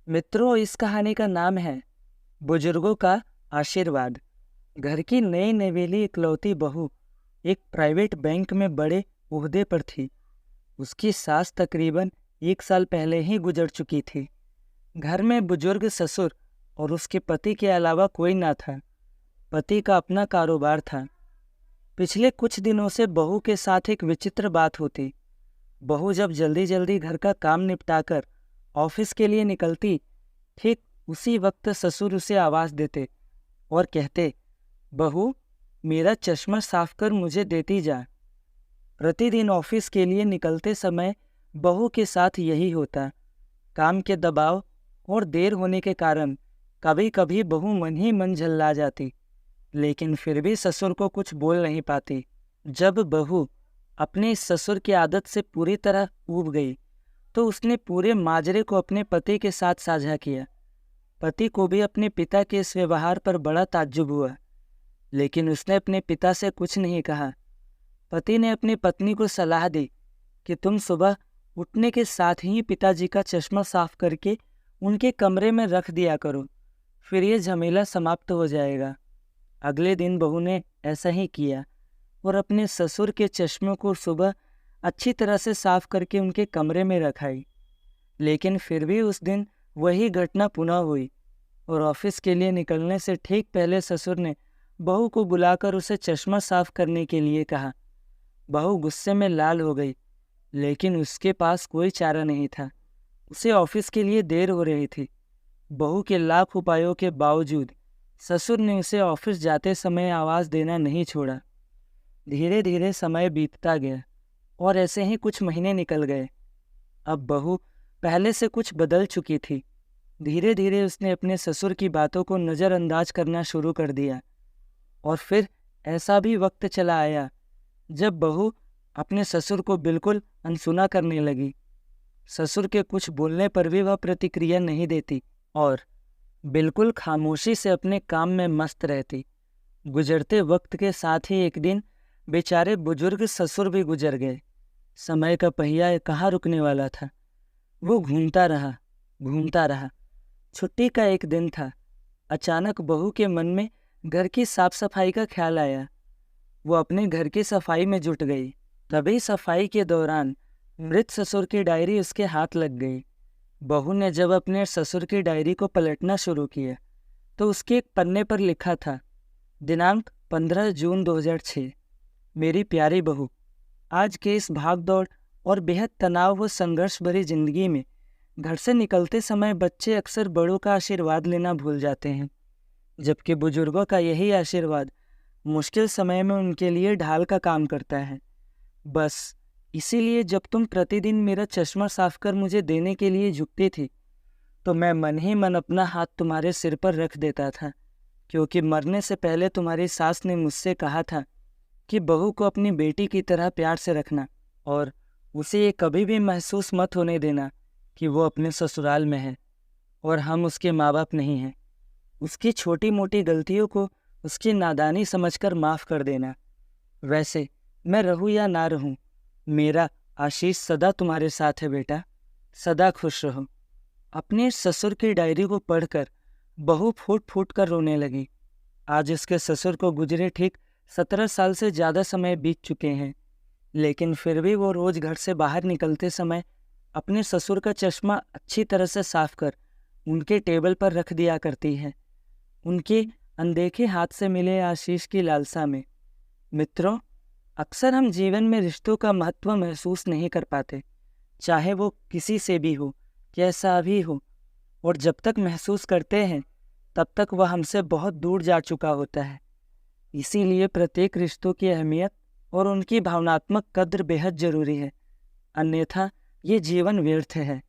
मित्रों, इस कहानी का नाम है बुजुर्गों का आशीर्वाद। घर की नई नवेली इकलौती बहू एक प्राइवेट बैंक में बड़े ओहदे पर थी। उसकी सास तकरीबन 1 साल पहले ही गुजर चुकी थी। घर में बुजुर्ग ससुर और उसके पति के अलावा कोई ना था। पति का अपना कारोबार था। पिछले कुछ दिनों से बहू के साथ एक विचित्र बात होती। बहू जब जल्दी जल्दी घर का काम निपटाकर ऑफिस के लिए निकलती, ठीक उसी वक्त ससुर उसे आवाज़ देते और कहते, बहू, मेरा चश्मा साफ कर मुझे देती जा। प्रतिदिन ऑफिस के लिए निकलते समय बहू के साथ यही होता। काम के दबाव और देर होने के कारण कभी कभी बहू मन ही मन झल्ला जाती, लेकिन फिर भी ससुर को कुछ बोल नहीं पाती। जब बहू अपने इस ससुर की आदत से पूरी तरह ऊब गई तो उसने पूरे माजरे को अपने पति के साथ साझा किया। पति को भी अपने पिता के इस व्यवहार पर बड़ा ताज्जुब हुआ, लेकिन उसने अपने पिता से कुछ नहीं कहा। पति ने अपनी पत्नी को सलाह दी कि तुम सुबह उठने के साथ ही पिताजी का चश्मा साफ करके उनके कमरे में रख दिया करो, फिर ये झमेला समाप्त हो जाएगा। अगले दिन बहू ने ऐसा ही किया और अपने ससुर के चश्मों को सुबह अच्छी तरह से साफ करके उनके कमरे में रखाई। लेकिन फिर भी उस दिन वही घटना पुनः हुई और ऑफिस के लिए निकलने से ठीक पहले ससुर ने बहू को बुलाकर उसे चश्मा साफ करने के लिए कहा। बहू गुस्से में लाल हो गई, लेकिन उसके पास कोई चारा नहीं था। उसे ऑफिस के लिए देर हो रही थी। बहू के लाख उपायों के बावजूद ससुर ने उसे ऑफिस जाते समय आवाज़ देना नहीं छोड़ा। धीरे धीरे समय बीतता गया और ऐसे ही कुछ महीने निकल गए। अब बहू पहले से कुछ बदल चुकी थी। धीरे धीरे उसने अपने ससुर की बातों को नज़रअंदाज करना शुरू कर दिया। और फिर ऐसा भी वक्त चला आया जब बहू अपने ससुर को बिल्कुल अनसुना करने लगी। ससुर के कुछ बोलने पर भी वह प्रतिक्रिया नहीं देती और बिल्कुल खामोशी से अपने काम में मस्त रहती। गुजरते वक्त के साथ ही एक दिन बेचारे बुजुर्ग ससुर भी गुजर गए। समय का पहिया कहाँ रुकने वाला था। वो घूमता रहा। छुट्टी का एक दिन था। अचानक बहू के मन में घर की साफ सफाई का ख्याल आया। वो अपने घर की सफाई में जुट गई। तभी सफाई के दौरान मृत ससुर की डायरी उसके हाथ लग गई। बहू ने जब अपने ससुर की डायरी को पलटना शुरू किया तो उसके एक पन्ने पर लिखा था, दिनांक 15 जून 2006। मेरी प्यारी बहू, आज के इस भागदौड़ और बेहद तनाव व संघर्ष भरी जिंदगी में घर से निकलते समय बच्चे अक्सर बड़ों का आशीर्वाद लेना भूल जाते हैं, जबकि बुजुर्गों का यही आशीर्वाद मुश्किल समय में उनके लिए ढाल का काम करता है। बस इसीलिए जब तुम प्रतिदिन मेरा चश्मा साफ कर मुझे देने के लिए झुकती थी तो मैं मन ही मन अपना हाथ तुम्हारे सिर पर रख देता था, क्योंकि मरने से पहले तुम्हारी सास ने मुझसे कहा था कि बहू को अपनी बेटी की तरह प्यार से रखना और उसे ये कभी भी महसूस मत होने देना कि वो अपने ससुराल में है और हम उसके माँ बाप नहीं हैं। उसकी छोटी मोटी गलतियों को उसकी नादानी समझकर माफ़ कर देना। वैसे मैं रहूँ या ना रहूँ, मेरा आशीष सदा तुम्हारे साथ है बेटा। सदा खुश रहो। अपने ससुर की डायरी को पढ़कर बहू फूट फूट कर रोने लगी। आज उसके ससुर को गुजरे ठीक 17 साल से ज़्यादा समय बीत चुके हैं, लेकिन फिर भी वो रोज़ घर से बाहर निकलते समय अपने ससुर का चश्मा अच्छी तरह से साफ कर उनके टेबल पर रख दिया करती है, उनके अनदेखे हाथ से मिले आशीष की लालसा में। मित्रों, अक्सर हम जीवन में रिश्तों का महत्व महसूस नहीं कर पाते, चाहे वो किसी से भी हो, कैसा भी हो, और जब तक महसूस करते हैं तब तक वह हमसे बहुत दूर जा चुका होता है। इसीलिए प्रत्येक रिश्तों की अहमियत और उनकी भावनात्मक कद्र बेहद जरूरी है, अन्यथा ये जीवन व्यर्थ है।